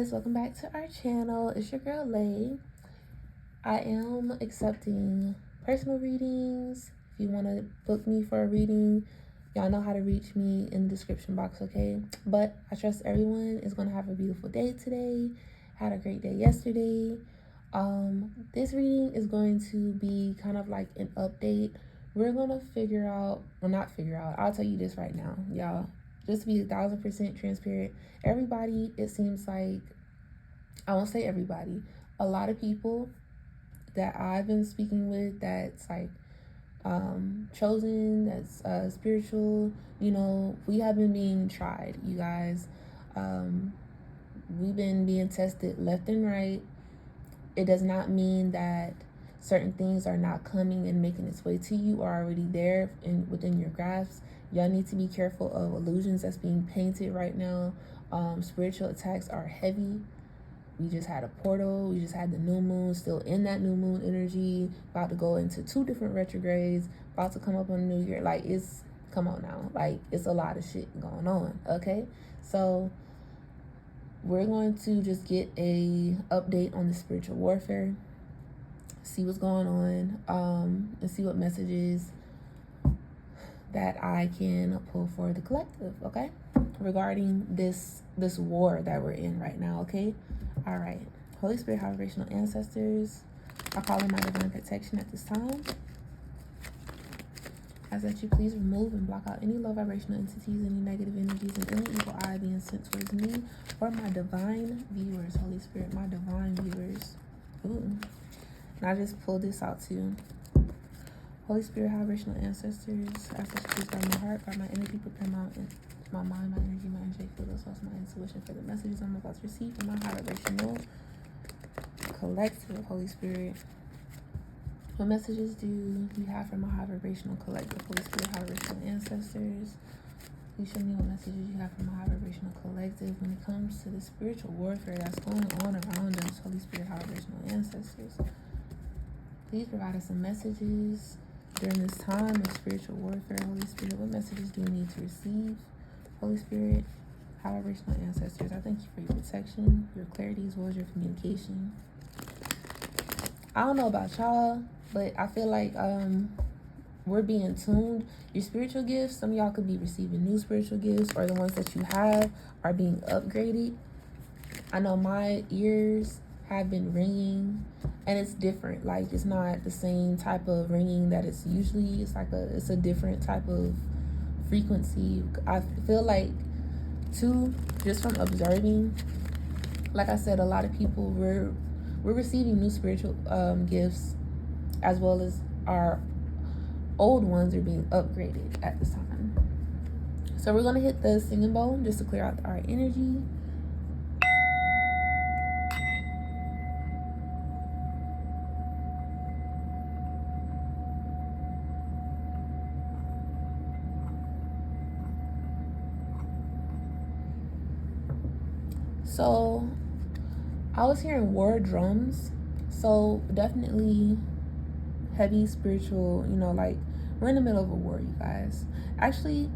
guys, welcome back to our channel. It's your girl Lay. I am accepting personal readings. If you want to book me for a reading, y'all know how to reach me in the description box, okay? But I trust everyone is going to have a beautiful day today. Had a great day yesterday. This reading is going to be kind of like an update. We're going to I'll tell you this right now, y'all. Just to be 1000% transparent, everybody, it seems like, I won't say everybody, a lot of people that I've been speaking with that's like chosen, that's spiritual, we have been being tried, you guys. We've been being tested left and right. It does not mean that certain things are not coming and making its way to you or already there and within your grasp. Y'all need to be careful of illusions that's being painted right now. Spiritual attacks are heavy. We just had a portal. We just had the new moon, still in that new moon energy, about to go into 2 different retrogrades, about to come up on the new year. Like, come on now. Like, it's a lot of shit going on, okay? So we're going to just get a update on the spiritual warfare, see what's going on, and see what messages that I can pull for the collective, okay? Regarding this war that we're in right now, okay? All right. Holy Spirit, vibrational ancestors, I call in my divine protection at this time. I ask that you please remove and block out any low vibrational entities, any negative energies, and any evil eye being sent towards me or my divine viewers. Holy Spirit, my divine viewers. Ooh. And I just pulled this out too. Holy Spirit, vibrational ancestors, I ask that you please guide my heart, guide my energy, prepare my mind, my energy, my energetic field, as well as my intuition for the messages I'm about to receive from my high vibrational collective. Holy Spirit, what messages do you have for my high vibrational collective? Holy Spirit, high vibrational ancestors, please show me what messages you have for my high vibrational collective when it comes to the spiritual warfare that's going on around us. Holy Spirit, high vibrational ancestors, please provide us some messages during this time of spiritual warfare. Holy Spirit, what messages do we need to receive? Holy Spirit, high vibrational ancestors, I thank you for your protection, your clarity, as well as your communication. I don't know about y'all, but I feel like we're being tuned. Your spiritual gifts, some of y'all could be receiving new spiritual gifts, or the ones that you have are being upgraded. I know my ears have been ringing, and it's different. Like, it's not the same type of ringing that it's usually. It's a different type of frequency. I feel like too, just from observing, like I said, a lot of people, we're receiving new spiritual gifts, as well as our old ones are being upgraded at this time. So we're going to hit the singing bowl just to clear out our energy. So I was hearing war drums, so definitely heavy spiritual, like we're in the middle of a war, you guys. Actually,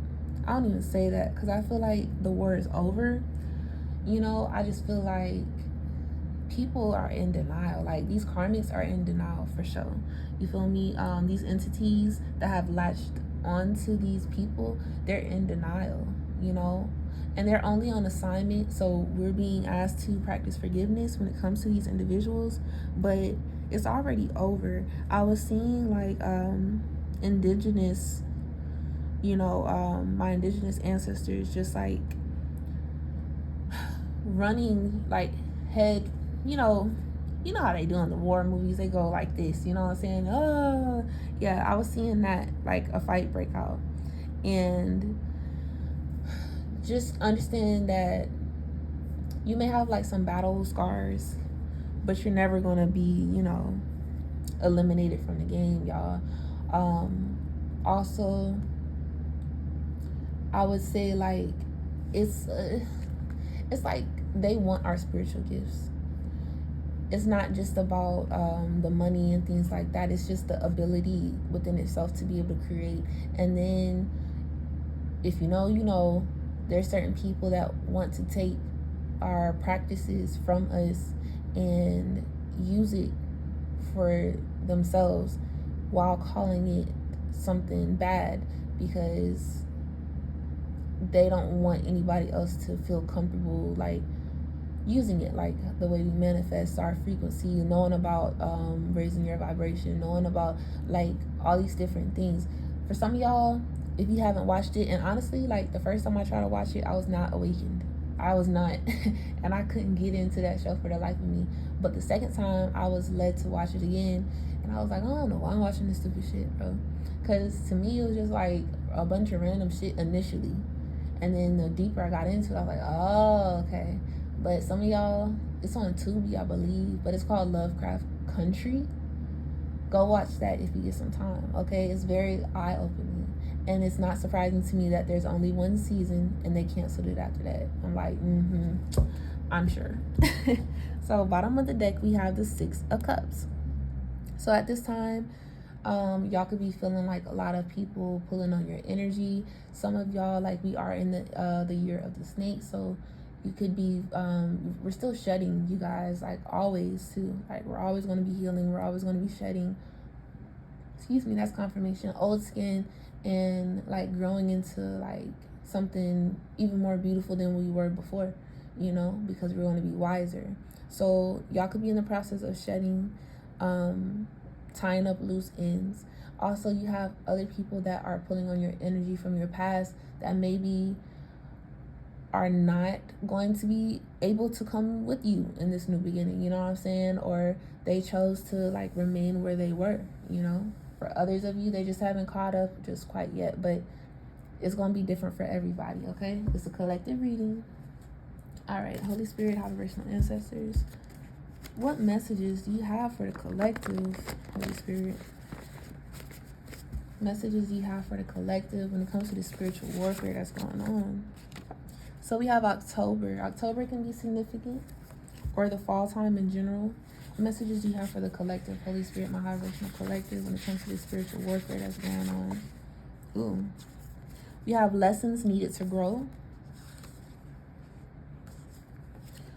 I don't even say that because I feel like the war is over. I just feel like people are in denial. Like, these karmics are in denial for sure. You feel me? These entities that have latched onto these people, they're in denial, and they're only on assignment. So we're being asked to practice forgiveness when it comes to these individuals, but it's already over. I was seeing like indigenous, my indigenous ancestors just like running like head, you know how they do in the war movies. They go like this, you know what I'm saying? Oh, yeah, I was seeing that, like a fight break out. And just understand that you may have like some battle scars, but you're never going to be, eliminated from the game, y'all. Also, I would say like it's like they want our spiritual gifts. It's not just about the money and things like that. It's just the ability within itself to be able to create. And then if there's certain people that want to take our practices from us and use it for themselves while calling it something bad, because they don't want anybody else to feel comfortable like using it. Like the way we manifest our frequency, knowing about raising your vibration, knowing about like all these different things. For some of y'all, if you haven't watched it, and honestly, like the first time I tried to watch it, I was not awakened. I was not and I couldn't get into that show for the life of me. But the second time I was led to watch it again, and I was like, I don't know why I'm watching this stupid shit, bro. Because to me it was just like a bunch of random shit initially, and then the deeper I got into it, I was like, oh, okay. But some of y'all, it's on Tubi, I believe, but it's called Lovecraft Country. Go watch that if you get some time, okay? It's very eye-opening. And it's not surprising to me that there's only one season and they canceled it after that. I'm like, I'm sure. So bottom of the deck, we have the Six of Cups. So at this time, y'all could be feeling like a lot of people pulling on your energy. Some of y'all, like, we are in the year of the snake, so you could be we're still shedding, you guys, like always too. Like we're always going to be healing, we're always going to be shedding, excuse me, that's confirmation, old skin, and like growing into like something even more beautiful than we were before, you know, because we're going to be wiser. So y'all could be in the process of shedding, tying up loose ends. Also, you have other people that are pulling on your energy from your past that maybe are not going to be able to come with you in this new beginning, you know what I'm saying? Or they chose to like remain where they were, you know? For others of you, they just haven't caught up just quite yet, but it's going to be different for everybody, okay? It's a collective reading. All right, Holy Spirit, high vibrational ancestors, what messages do you have for the collective, Holy Spirit? Messages do you have for the collective when it comes to the spiritual warfare that's going on? So we have October. October can be significant, or the fall time in general. What messages do you have for the collective, Holy Spirit, my high vibrational collective, when it comes to the spiritual warfare that's going on? Ooh. We have lessons needed to grow.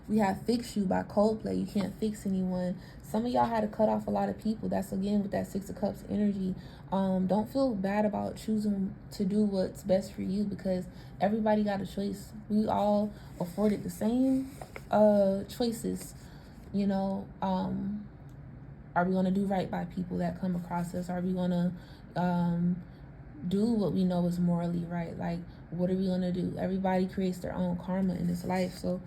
We have Fix You by Coldplay. You can't fix anyone. Some of y'all had to cut off a lot of people. That's again with that Six of Cups energy. Don't feel bad about choosing to do what's best for you, because everybody got a choice. We all afforded the same choices. You know, are we gonna do right by people that come across us? Are we gonna do what we know is morally right? Like, what are we gonna do? Everybody creates their own karma in this life. So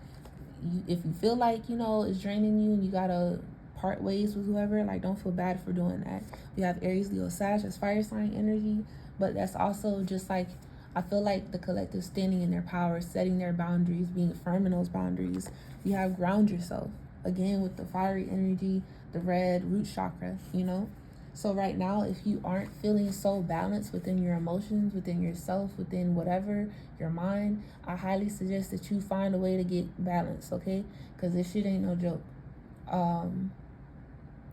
if you feel like, you know, it's draining you and you gotta part ways with whoever, like, don't feel bad for doing that. We have Aries, Leo, Sag, that's fire sign energy, but that's also just like, I feel like the collective standing in their power, setting their boundaries, being firm in those boundaries. We have ground yourself, again with the fiery energy, the red root chakra, you know. So right now, if you aren't feeling so balanced within your emotions, within yourself, within whatever, your mind, I highly suggest that you find a way to get balanced, okay? Because this shit ain't no joke.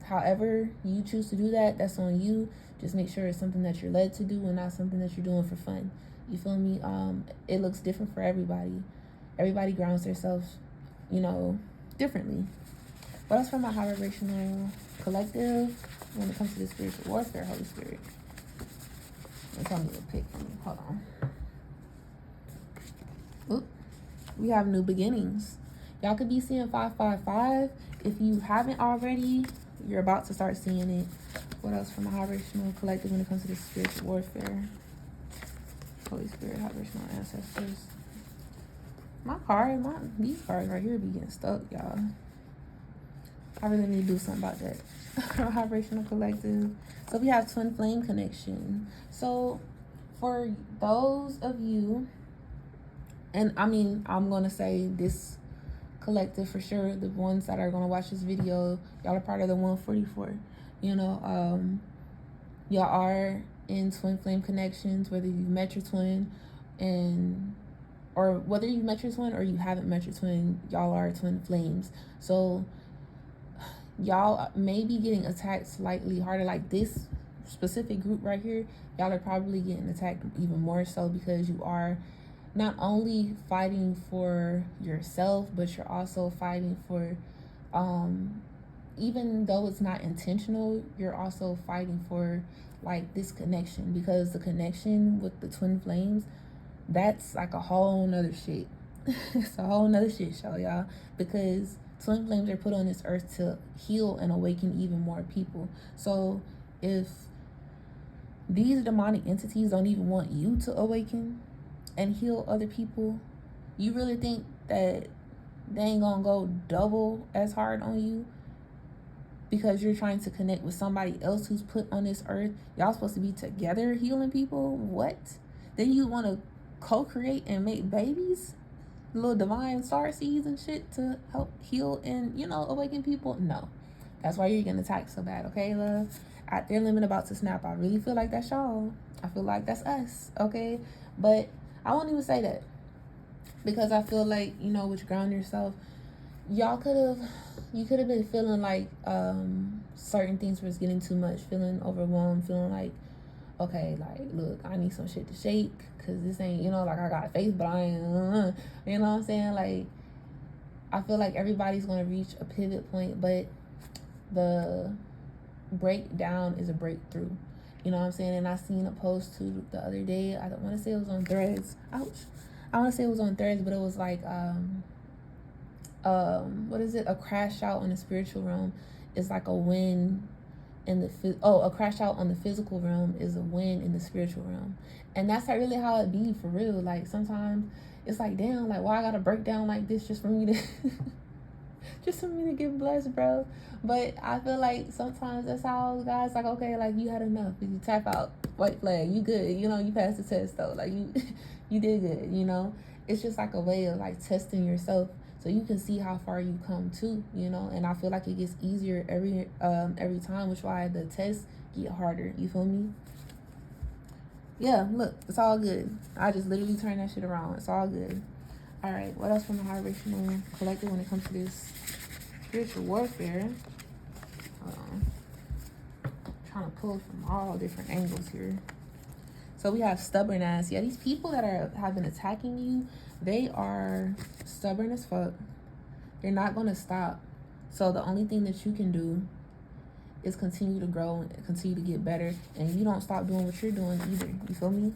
However you choose to do that, that's on you. Just make sure it's something that you're led to do and not something that you're doing for fun. You feel me? It looks different for everybody. Everybody grounds themselves, you know, differently. What else from my high vibrational collective when it comes to the spiritual warfare, Holy Spirit? They tell me to pick. Hold on. Oop. We have new beginnings. Y'all could be seeing 555. If you haven't already, you're about to start seeing it. What else from my high vibrational collective when it comes to the spiritual warfare? Holy Spirit, high vibrational ancestors. These cards right here be getting stuck, y'all. I really need to do something about that. High vibrational collective. So we have twin flame connection. So for those of you, and I mean, I'm going to say this collective for sure, the ones that are going to watch this video, y'all are part of the 144. You know, y'all are in twin flame connections, whether you've met your twin or whether you've met your twin or you haven't met your twin, y'all are twin flames. So y'all may be getting attacked slightly harder. Like this specific group right here, y'all are probably getting attacked even more so because you are not only fighting for yourself, but you're also fighting for, even though it's not intentional, you're also fighting for like this connection, because the connection with the twin flames, that's like a whole nother shit. It's a whole nother shit show, y'all, because twin flames are put on this earth to heal and awaken even more people. So if these demonic entities don't even want you to awaken and heal other people, you really think that they ain't gonna go double as hard on you because you're trying to connect with somebody else who's put on this earth? Y'all supposed to be together healing people? What? Then you want to co-create and make babies? Little divine star seeds and shit to help heal and, awaken people? No. That's why you're getting attacked so bad, okay, love? At their limit about to snap. I really feel like that's y'all. I feel like that's us, okay? But I won't even say that, because I feel like, with ground yourself, you could have been feeling like certain things was getting too much, feeling overwhelmed, feeling like, okay, like, look, I need some shit to shake, because this ain't, like, I got faith, but I ain't, you know what I'm saying? Like, I feel like everybody's going to reach a pivot point, but the breakdown is a breakthrough. You know what I'm saying? And I seen a post too the other day. I don't want to say it was on Threads. Ouch. I want to say it was on Threads, but it was like, what is it? A crash out in the spiritual realm is like a win in the a crash out on the physical realm is a win in the spiritual realm. And that's really how it be, for real. Like, sometimes it's like, damn, like, why I gotta break down like this just for me to just for me to get blessed, bro? But I feel like sometimes that's how God's like, okay, like, you had enough. You tap out, white flag, you good. You passed the test though. Like, you did good. It's just like a way of like testing yourself, so you can see how far you come too, and I feel like it gets easier every time, which why the tests get harder. You feel me? Yeah, look, it's all good. I just literally turned that shit around. It's all good. All right, what else from the High Vibrational Collective when it comes to this spiritual warfare? Hold on. I'm trying to pull from all different angles here. So we have stubborn ass. Yeah, these people that have been attacking you, they are stubborn as fuck. They're not going to stop. So the only thing that you can do is continue to grow and continue to get better. And you don't stop doing what you're doing either. You feel me?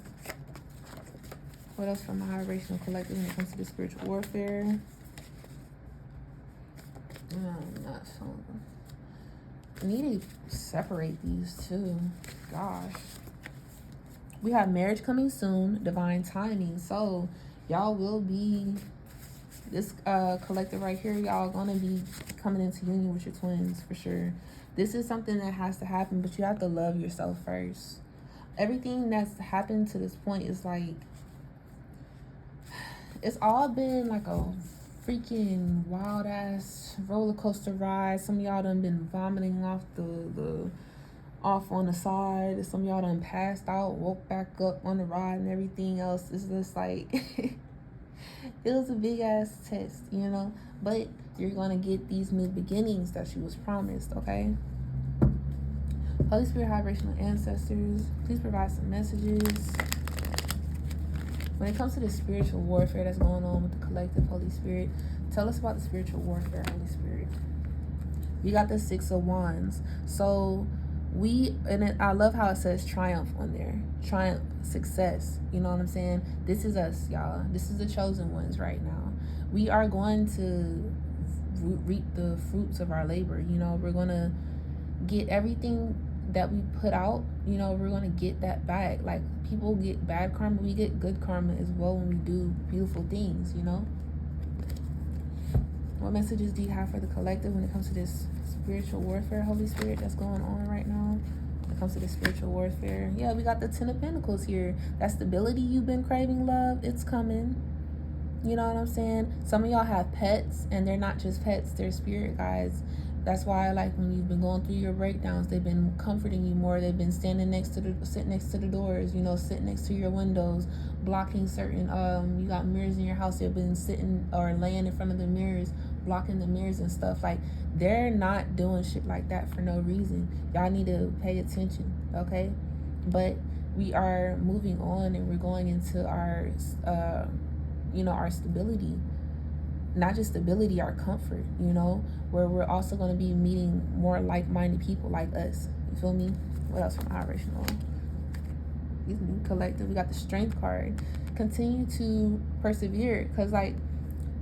What else from the High Vibrational Collective when it comes to the spiritual warfare? I need to separate these two. Gosh. We have marriage coming soon, divine timing. So y'all will be, this collective right here, y'all gonna be coming into union with your twins for sure. This is something that has to happen, but you have to love yourself first. Everything that's happened to this point is like, it's all been like a freaking wild ass roller coaster ride. Some of y'all done been vomiting off off on the side. Some of y'all done passed out, woke back up on the ride and everything else. It's just like it was a big ass test, but you're gonna get these new beginnings that you was promised, okay? Holy Spirit, High Vibrational Ancestors, please provide some messages when it comes to the spiritual warfare that's going on with the collective. Holy Spirit, tell us about the spiritual warfare, Holy Spirit. You got the 6 of Wands. So I love how it says triumph on there. Triumph, success. You know what I'm saying? This is us, y'all. This is the chosen ones right now. We are going to reap the fruits of our labor. We're going to get everything that we put out. We're going to get that back. Like, people get bad karma, we get good karma as well when we do beautiful things, What messages do you have for the collective when it comes to this spiritual warfare, Holy Spirit, that's going on right now? When it comes to the spiritual warfare, yeah, we got the 10 of Pentacles here. That stability you've been craving, love, it's coming. You know what I'm saying? Some of y'all have pets, and they're not just pets, they're spirit guides. That's why, like, when you've been going through your breakdowns, they've been comforting you more. They've been sitting next to the doors, sitting next to your windows, blocking certain, you got mirrors in your house. They've been sitting or laying in front of the mirrors, blocking the mirrors and stuff. Like, they're not doing shit like that for no reason. Y'all need to pay attention, okay? But we are moving on and we're going into our, our stability. Not just stability, our comfort, where we're also going to be meeting more like-minded people like us. You feel me? What else from vibrational? Collective. We got the strength card. Continue to persevere, because like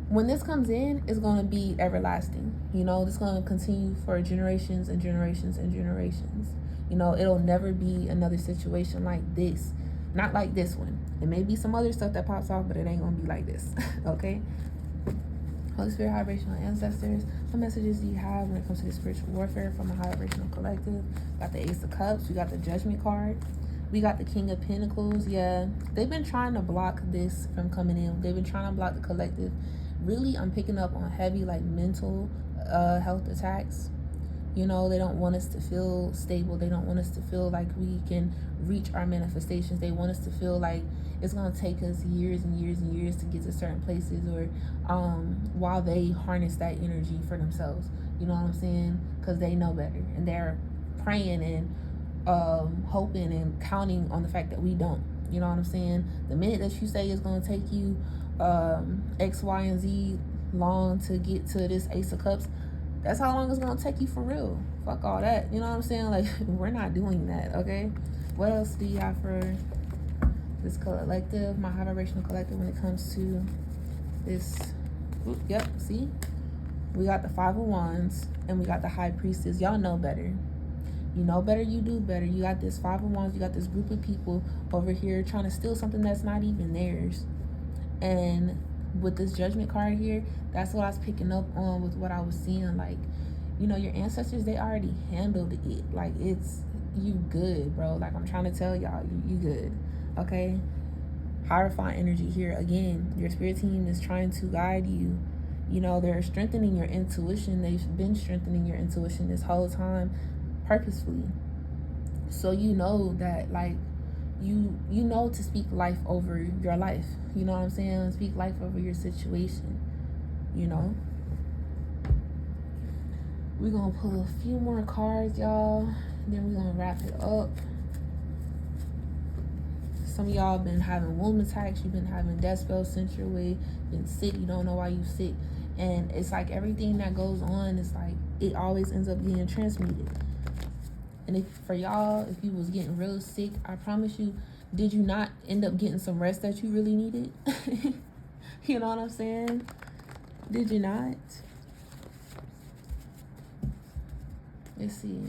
when this comes in, it's going to be everlasting. It's going to continue for generations and generations and generations. It'll never be another situation like this. Not like this one. It may be some other stuff that pops off, but it ain't going to be like this. Okay? Holy Spirit, high vibrational ancestors, what messages do you have when it comes to the spiritual warfare from a high vibrational collective? We got the Ace of Cups. We got the Judgment card. We got the King of Pentacles. Yeah, they've been trying to block this from coming in. They've been trying to block the collective. Really, I'm picking up on heavy like mental health attacks. They don't want us to feel stable. They don't want us to feel like we can reach our manifestations. They want us to feel like it's going to take us years and years and years to get to certain places, or while they harness that energy for themselves. You know what I'm saying? Because they know better. And they're praying and hoping and counting on the fact that we don't. You know what I'm saying? The minute that you say it's going to take you X, Y, and Z long to get to this Ace of Cups, that's how long it's going to take you for real. Fuck all that. You know what I'm saying? Like, we're not doing that, okay? What else do you have for this collective, my high vibrational collective, when it comes to this? Yep, see? We got the Five of Wands and we got the High Priestess. Y'all know better. You know better, you do better. You got this Five of Wands, you got this group of people over here trying to steal something that's not even theirs. And with this Judgment card here, that's what I was picking up on with what I was seeing. Like, your ancestors, they already handled it. Like, it's, you good, bro. Like, I'm trying to tell y'all, you good, okay? Hierophant energy here. Again, your spirit team is trying to guide you. They're strengthening your intuition. They've been strengthening your intuition this whole time purposefully. So that, like, you know to speak life over your life. You know what I'm saying? Speak life over your situation. We're going to pull a few more cards, y'all. Then we're going to wrap it up. Some of y'all been having womb attacks. You've been having death spells sent your way. Been sick. You don't know why you sick. And it's like everything that goes on, it's like it always ends up getting transmuted. And if for y'all, if you was getting real sick, I promise you, did you not end up getting some rest that you really needed? You know what I'm saying? Did you not? Let's see.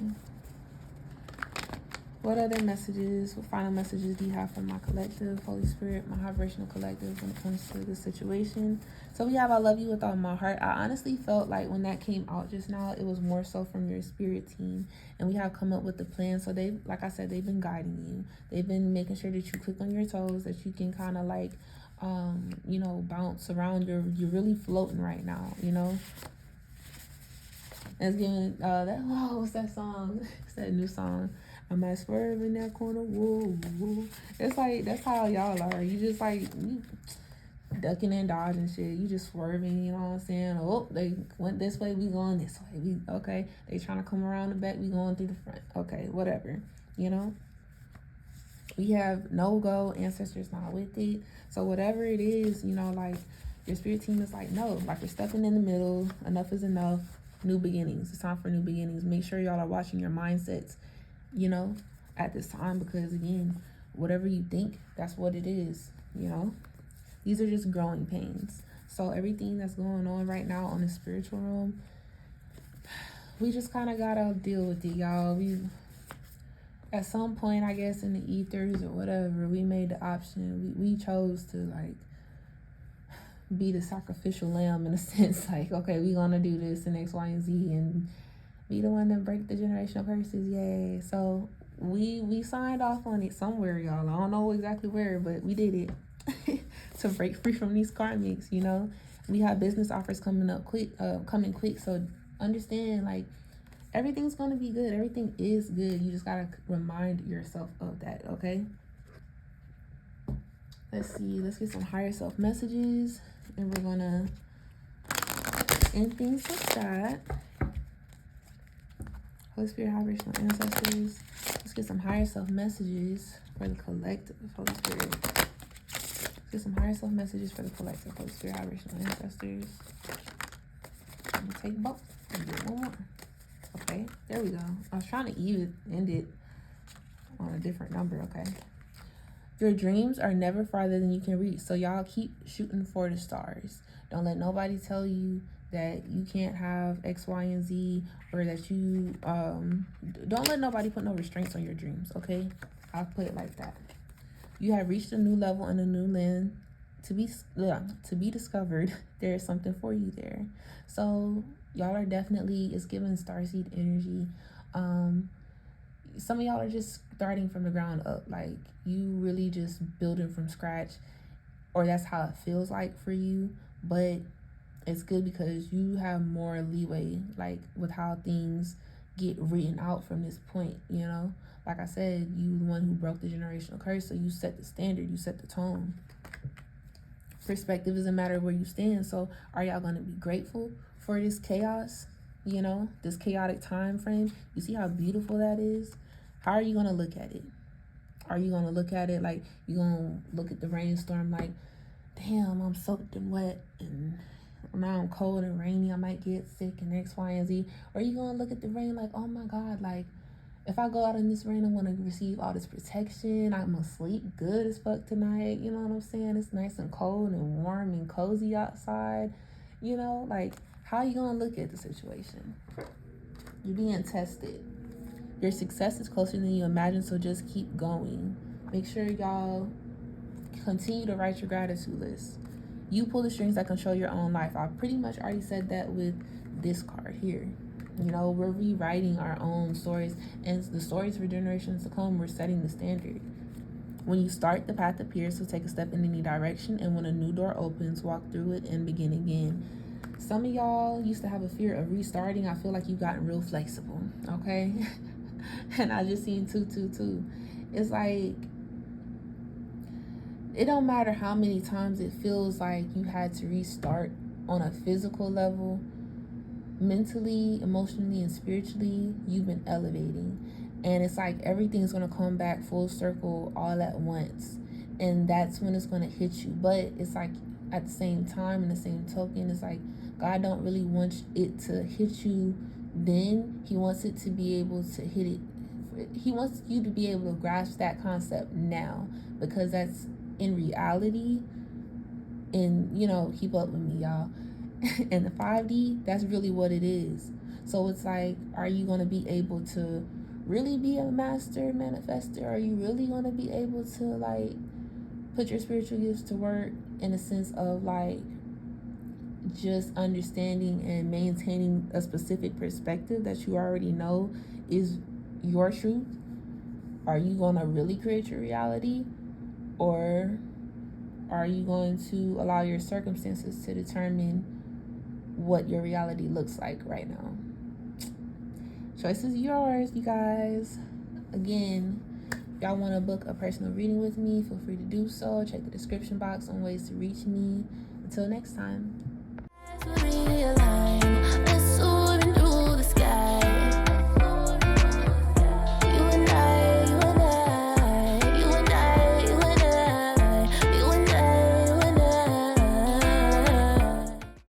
What other messages, what final messages do you have from my collective, Holy Spirit, my high vibrational collective, when it comes to the situation? So we have I love you with all my heart. I honestly felt like when that came out just now, it was more so from your spirit team. And we have come up with the plan. So they, like I said, they've been guiding you. They've been making sure that you click on your toes, that you can kind of like, bounce around. You're really floating right now, And it's giving what's that song? It's that new song. I might swerve in that corner, whoa, whoa. It's like, that's how y'all are. You just like, you ducking and dodging shit. You just swerving, you know what I'm saying? Oh, they went this way, we going this way. Okay, they trying to come around the back, we going through the front. Okay, whatever, We have no-go, ancestors not with it. So whatever it is, like, your spirit team is like, no, like, you're stepping in the middle. Enough is enough. New beginnings. It's time for new beginnings. Make sure y'all are watching your mindsets, at this time, because again, whatever you think, that's what it is. These are just growing pains. So everything that's going on right now on the spiritual realm, we just kind of gotta deal with it, y'all. We, at some point, I guess, in the ethers or whatever, we made the option. We chose to like be the sacrificial lamb in a sense. Like, okay, we gonna do this and X, Y, and Z, and be the one that break the generational curses. Yay. So we signed off on it somewhere, y'all. I don't know exactly where, but we did it to break free from these karmics. We have business offers coming quick. So understand, like, everything's gonna be good. Everything is good. You just gotta remind yourself of that. Okay, let's see, let's get some higher self messages, and we're gonna end things with that. Holy Spirit, high vibrational ancestors, let's Let's get some higher self messages for the collective, Holy Spirit. Let's get some higher self messages for the collective, Holy Spirit, high vibrational ancestors. I'm gonna take both and get one more. Okay, there we go. I was trying to end it on a different number, okay? Your dreams are never farther than you can reach, so y'all keep shooting for the stars. Don't let nobody tell you that you can't have X, Y, and Z, or that you, don't let nobody put no restraints on your dreams, okay? I'll put it like that. You have reached a new level and a new land to be discovered. There is something for you there. So y'all are definitely, it's giving starseed energy. Some of y'all are just starting from the ground up, like you really just building from scratch, or that's how it feels like for you. But it's good because you have more leeway, like with how things get written out from this point, you know? Like I said, you the one who broke the generational curse, so you set the standard, you set the tone. Perspective is a matter of where you stand. So are y'all going to be grateful for this chaos, you know, this chaotic time frame? You see how beautiful that is? How are you going to look at it? Are you going to look at it like you're going to look at the rainstorm like, damn, I'm soaked and wet, and now I'm cold and rainy, I might get sick and X, Y, and Z? Or are you going to look at the rain like, oh my God, like, if I go out in this rain, I'm going to receive all this protection. I'm going to sleep good as fuck tonight. You know what I'm saying? It's nice and cold and warm and cozy outside. You know, like, how are you going to look at the situation? You're being tested. Your success is closer than you imagine, so just keep going. Make sure y'all continue to write your gratitude list. You pull the strings that control your own life. I pretty much already said that with this card here. You know, we're rewriting our own stories, and the stories for generations to come. We're setting the standard. When you start, the path appears, so take a step in any direction, and when a new door opens, walk through it and begin again. Some of y'all used to have a fear of restarting. I feel like you've gotten real flexible, okay? And I just seen 222. It's like, it don't matter how many times it feels like you had to restart on a physical level. Mentally, emotionally, and spiritually, you've been elevating, and it's like everything's going to come back full circle all at once, and that's when it's going to hit you. But it's like at the same time, in the same token, it's like God don't really want it to hit you then. He wants it to be able to hit it. He wants you to be able to grasp that concept now, because that's in reality. And you know, keep up with me, y'all. In the 5D, that's really what it is. So it's like, are you going to be able to really be a master manifester? Are you really going to be able to like put your spiritual gifts to work in a sense of like just understanding and maintaining a specific perspective that you already know is your truth? Are you going to really create your reality, or are you going to allow your circumstances to determine what your reality looks like right now? Choice is yours, you guys. Again, if y'all want to book a personal reading with me, feel free to do so. Check the description box on ways to reach me. Until next time.